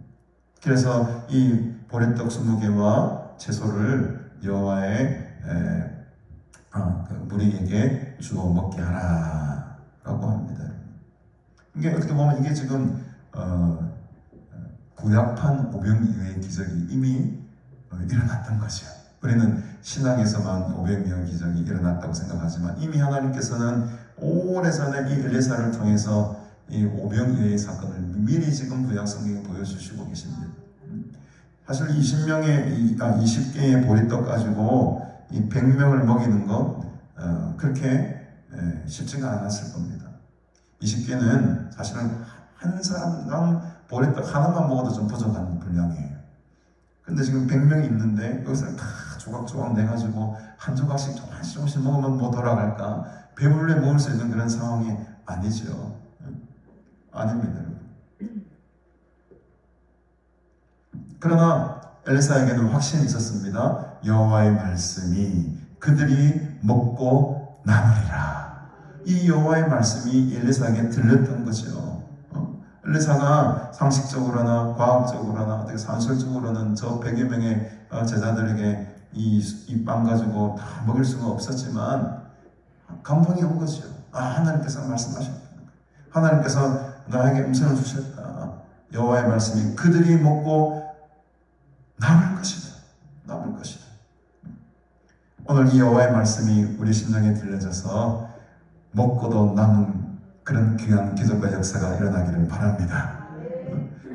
B: 그래서 이 보리떡 20개와 채소를 여호와의 무리에게 주어 먹게 하라 라고 합니다. 이게 어떻게 보면 이게 지금 구약판 오병이어의 기적이 이미 일어났던 거죠. 우리는 신학에서만 오병이어 기적이 일어났다고 생각하지만 이미 하나님께서는 오래전에 이 엘리사를 통해서 이 오병이어의 사건을 미리 지금 구약 성경에 보여주시고 계십니다. 사실 20개의 보리떡 가지고 이 100명을 먹이는 것 그렇게 쉽지가 않았을 겁니다. 20개는 사실은 한 사람당 보리떡 하나만 먹어도 좀 부족한 분량이에요. 근데 지금 100명이 있는데 여기서 다 조각조각 내가지고 한 조각씩 조금씩 먹으면 뭐 돌아갈까? 배불리 먹을 수 있는 그런 상황이 아니죠. 아닙니다. 그러나 엘리사에게는 확신이 있었습니다. 여호와의 말씀이 그들이 먹고 남으리라. 이 여호와의 말씀이 엘리사에게 들렸던 거죠. 엘리사가 상식적으로나 과학적으로나 어떻게 산술적으로는 저 100여 명의 제자들에게 이 빵 가지고 다 먹일 수가 없었지만 감동이 온 거죠. 하나님께서 말씀하셨다. 하나님께서 나에게 음성을 주셨다. 여호와의 말씀이 그들이 먹고 남을 것이다. 남을 것이다. 오늘 이 여호와의 말씀이 우리 심령에 들려져서 먹고도 남은 그런 귀한 기적과 역사가 일어나기를 바랍니다.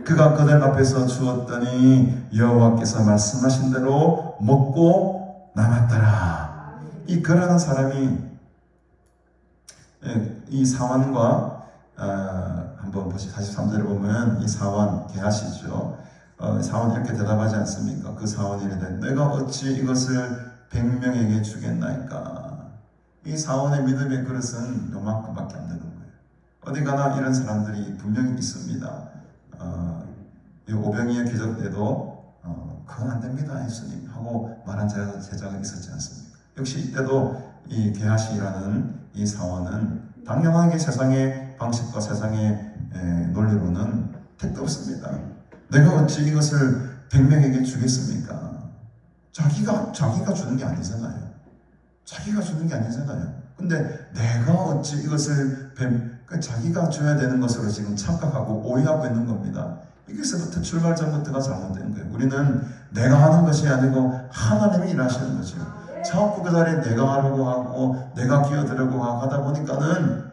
B: 그가 그들 앞에서 주었더니 여호와께서 말씀하신 대로 먹고 남았더라. 이 그러한 사람이 이 사환과 한번 보시 43절에 보면 이 사환 게하시죠. 사원이 이렇게 대답하지 않습니까? 그 사원이 이르되 내가 어찌 이것을 100명에게 주겠나이까. 이 사원의 믿음의 그릇은 요만큼밖에 안 되는 거예요. 어디 가나 이런 사람들이 분명히 있습니다. 이 오병이어 기적 때도 그건 안 됩니다 예수님 하고 말한 제자가 있었지 않습니까? 역시 이때도 이 게하시라는 이 사원은 당연하게 세상의 방식과 세상의 논리로는 택도 없습니다. 내가 어찌 이것을 100명에게 주겠습니까? 자기가 주는 게 아니잖아요. 자기가 주는 게 아니잖아요. 근데 내가 어찌 이것을 자기가 줘야 되는 것으로 지금 착각하고 오해하고 있는 겁니다. 여기서부터 출발점부터가 잘못된 거예요. 우리는 내가 하는 것이 아니고 하나님이 일하시는 거죠. 자꾸 그 자리에 내가 하려고 하고 내가 끼어들려고 하다 보니까는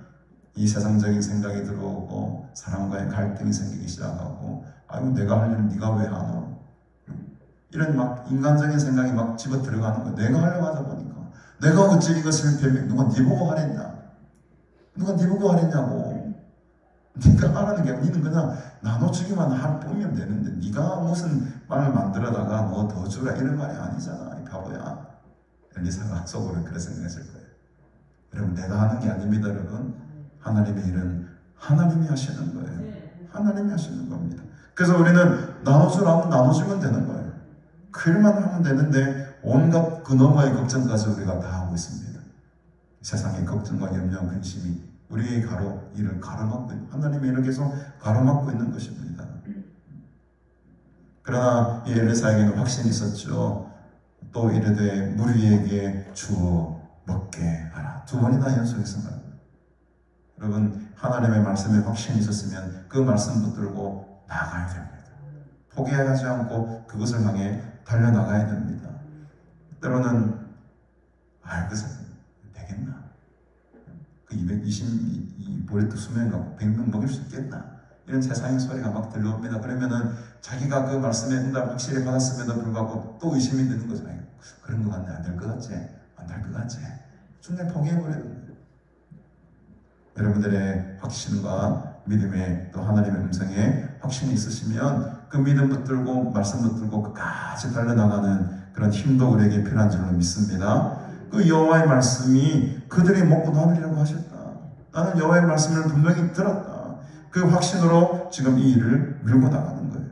B: 이 세상적인 생각이 들어오고 사람과의 갈등이 생기기 시작하고 아이고 내가 할 일은 네가 왜 하노? 이런 막 인간적인 생각이 막 집어 들어가는 거예요. 내가 하려고 하다 보니까 내가 어찌 이것을 누가 네 보고 하랬냐? 누가 네 보고 하랬냐고. 네가 하라는 게 니는 그냥 나눠주기만 할 뿐이면 되는데 네가 무슨 빵을 만들어다가 뭐 더 주라 이런 말이 아니잖아 이 바보야. 엘리사가 속으로 그렇게 생각했을 거예요. 여러분 내가 하는 게 아닙니다 여러분. 하나님의 일은 하나님이 하시는 거예요. 하나님이 하시는 겁니다. 그래서 우리는 나눠주라면 나눠주면 되는 거예요. 그 일만 하면 되는데 온갖 그 너머의 걱정까지 우리가 다 하고 있습니다. 세상의 걱정과 염려, 근심이 우리의 일을 가로막고 있는, 하나님의 일을 계속 가로막고 있는 것입니다. 그러나 이 엘리사에게는 확신이 있었죠. 또 이르되 무리에게 주어 먹게 하라. 2번이나 연속해서 말합니다. 여러분 하나님의 말씀에 확신이 있었으면 그 말씀 붙들고 나가야 됩니다. 포기하지 않고 그것을 향해 달려나가야 됩니다. 때로는 그래서 되겠나? 그 222 보리떡 수명 갖고 100명 먹일 수 있겠나? 이런 세상의 소리가 막 들려옵니다. 그러면은 자기가 그 말씀에 응답 확실히 받았음에도 불구하고 또 의심이 드는 거죠. 그런 거 같네. 안 될 것 같지? 안 될 것 같지? 중간에 포기해버려요. 여러분들의 확신과 믿음에 또 하나님의 음성에 확신이 있으시면 그 믿음 붙들고 말씀 붙들고 끝까지 달려나가는 그런 힘도 우리에게 필요한 줄로 믿습니다. 그 여호와의 말씀이 그들이 먹고 남으리라고 하셨다. 나는 여호와의 말씀을 분명히 들었다. 그 확신으로 지금 이 일을 밀고 나가는 거예요.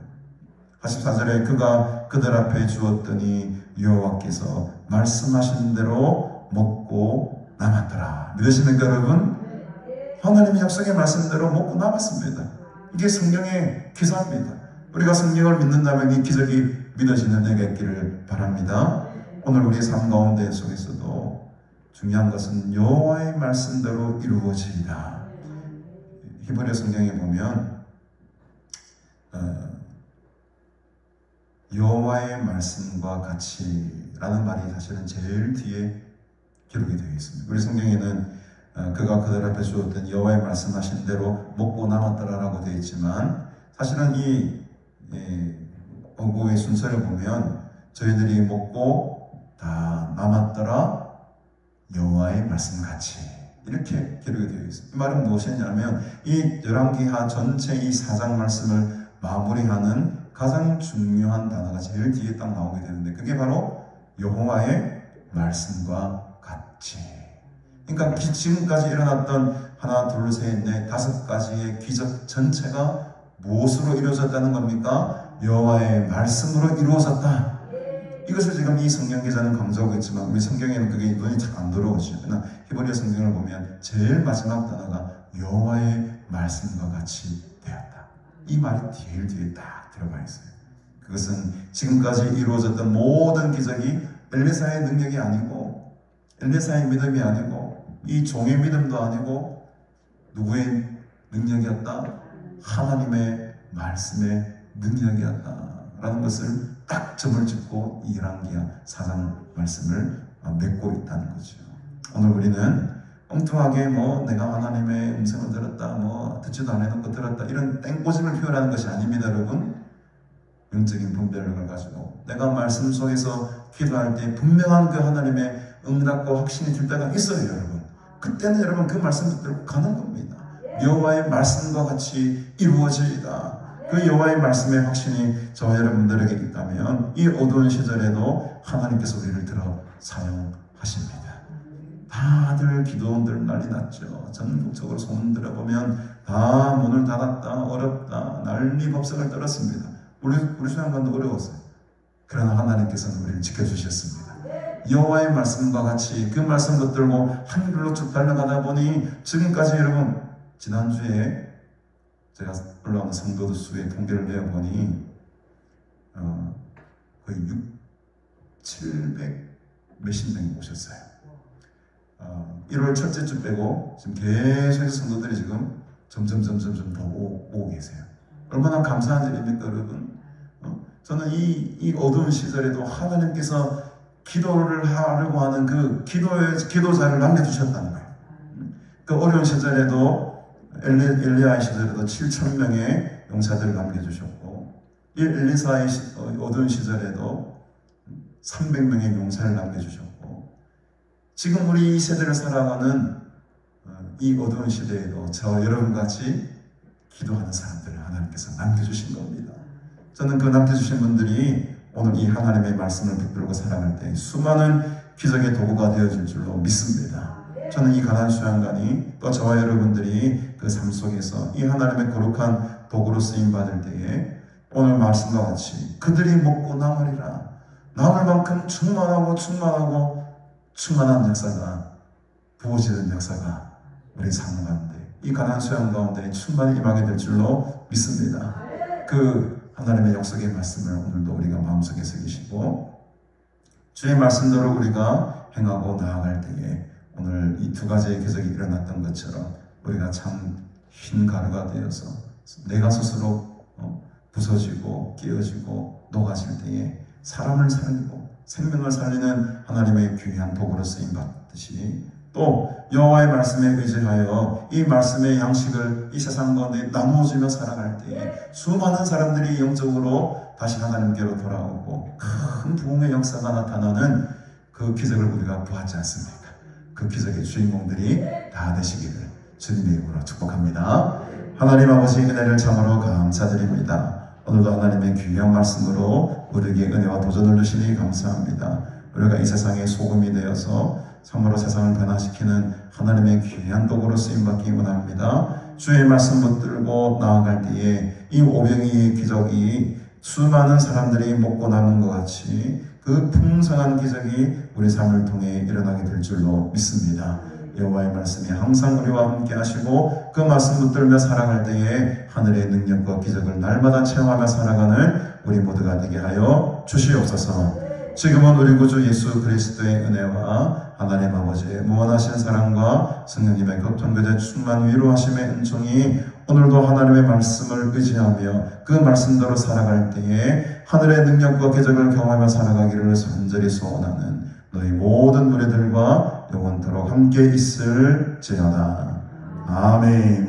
B: 84절에 그가 그들 앞에 주었더니 여호와께서 말씀하신 대로 먹고 남았더라. 믿으십니까 여러분? 하나님의 약속의 말씀대로 먹고 남았습니다. 이게 성경의 기사입니다. 우리가 성경을 믿는다면 이 기적이 믿어지는 내가 있기를 바랍니다. 오늘 우리의 삶 가운데 속에서도 중요한 것은 여호와의 말씀대로 이루어지리라. 히브리 성경에 보면 여호와의 말씀과 같이라는 말이 사실은 제일 뒤에 기록이 되어 있습니다. 우리 성경에는 그가 그들 앞에 주었던 여호와의 말씀하신 대로 먹고 남았더라라고 되어 있지만, 사실은 이 어구의 순서를 보면 저희들이 먹고 다 남았더라 여호와의 말씀같이 이렇게 기록이 되어 있습니다. 이 말은 무엇이냐면 이 열왕기하 전체 이 4장 말씀을 마무리하는 가장 중요한 단어가 제일 뒤에 딱 나오게 되는데, 그게 바로 여호와의 말씀과 같이. 그러니까 지금까지 일어났던 하나, 둘, 셋, 넷, 5가지의 기적 전체가 무엇으로 이루어졌다는 겁니까? 여호와의 말씀으로 이루어졌다. 이것을 지금 이 성경 기자는 강조하고 있지만 우리 성경에는 그게 눈이 잘 안 들어오죠. 그러나 히브리 성경을 보면 제일 마지막 단어가 여호와의 말씀과 같이 되었다. 이 말이 제일 뒤에 딱 들어가 있어요. 그것은 지금까지 이루어졌던 모든 기적이 엘리사의 능력이 아니고, 엘리사의 믿음이 아니고, 이 종의 믿음도 아니고, 누구의 능력이었다? 하나님의 말씀의 능력이었다라는 것을 딱 점을 찍고 이 열왕기하 4장 말씀을 맺고 있다는 거죠. 오늘 우리는 엉뚱하게 내가 하나님의 음성을 들었다, 듣지도 않아놓고 들었다, 이런 땡꼬집을 표현하는 것이 아닙니다, 여러분. 영적인 분별력을 가지고 내가 말씀 속에서 기도할 때 분명한 그 하나님의 응답과 확신이 들 때가 있어요, 여러분. 그때는 여러분 그 말씀 붙들고 가는 겁니다. 여호와의 말씀과 같이 이루어지리다. 그 여호와의 말씀의 확신이 저와 여러분들에게 있다면 이 어두운 시절에도 하나님께서 우리를 들어 사용하십니다. 다들 기도원들 난리 났죠. 전국적으로 소문 들어보면 다 문을 닫았다, 어렵다, 난리 법석을 떨었습니다. 우리 신앙관도 어려웠어요. 그러나 하나님께서는 우리를 지켜주셨습니다. 여호와의 말씀과 같이 그 말씀 붙들고 한 길로 쭉 달려가다 보니 지금까지 여러분, 지난주에 제가 올라오는 성도들 수의 통계를 내어보니 거의 700 몇십 명이 오셨어요. 1월 첫째 주 빼고 지금 계속해서 성도들이 지금 점점 더 오고 계세요. 얼마나 감사한 일입니까, 여러분? 저는 이 어두운 시절에도 하나님께서 기도를 하려고 하는 그 기도자를 남겨주셨다는 거예요. 그 어려운 시절에도 엘리야의 시절에도 7,000명의 용사들을 남겨주셨고, 이 엘리사의 어두운 시절에도 300명의 용사를 남겨주셨고, 지금 우리 이 세대를 살아가는 이 어두운 시대에도 저와 여러분같이 기도하는 사람들을 하나님께서 남겨주신 겁니다. 저는 그 남겨주신 분들이 오늘 이 하나님의 말씀을 붙들고 살아갈 때 수많은 기적의 도구가 되어질 줄로 믿습니다. 저는 이 가난 수양관이 또 저와 여러분들이 그 삶 속에서 이 하나님의 거룩한 도구로 쓰임받을 때에 오늘 말씀과 같이 그들이 먹고 남으리라, 남을 만큼 충만한 역사가 부어지는 역사가 우리 삶 가운데, 이 가난 수양 가운데 충만히 임하게 될 줄로 믿습니다. 그 하나님의 약속의 말씀을 오늘도 우리가 마음속에 새기시고 주의 말씀대로 우리가 행하고 나아갈 때에 오늘 이 2가지의 기적이 일어났던 것처럼 우리가 참 흰 가루가 되어서 내가 스스로 부서지고 깨어지고 녹아질 때에 사람을 살리고 생명을 살리는 하나님의 귀한 도구로 쓰임받듯이, 또 여호와의 말씀에 의지하여 이 말씀의 양식을 이 세상 가운데 나누어주며 살아갈 때에 수많은 사람들이 영적으로 다시 하나님께로 돌아오고 큰 부흥의 역사가 나타나는 그 기적을 우리가 보았지 않습니까? 그 기적의 주인공들이 다 되시기를 주님의 이름으로 축복합니다. 하나님 아버지, 은혜를 참으로 감사드립니다. 오늘도 하나님의 귀한 말씀으로 우리에게 은혜와 도전을 주시니 감사합니다. 우리가 이 세상의 소금이 되어서 참으로 세상을 변화시키는 하나님의 귀한 도구로 쓰임받기 원합니다. 주의 말씀 붙들고 나아갈 때에 이 오병이의 기적이 수많은 사람들이 먹고 남은 것 같이 그 풍성한 기적이 우리 삶을 통해 일어나게 될 줄로 믿습니다. 여호와의 말씀이 항상 우리와 함께 하시고 그 말씀 붙들며 살아갈 때에 하늘의 능력과 기적을 날마다 체험하며 살아가는 우리 모두가 되게 하여 주시옵소서. 지금은 우리 구주 예수 그리스도의 은혜와 하나님 아버지의 무한하신 사랑과 성령님의 교통교제 충만 위로하심의 은총이 오늘도 하나님의 말씀을 의지하며 그 말씀대로 살아갈 때에 하늘의 능력과 기적을 경험하며 살아가기를 간절히 소원하는 너희 모든 무리들과 영원토록 함께 있을지어다. 아멘.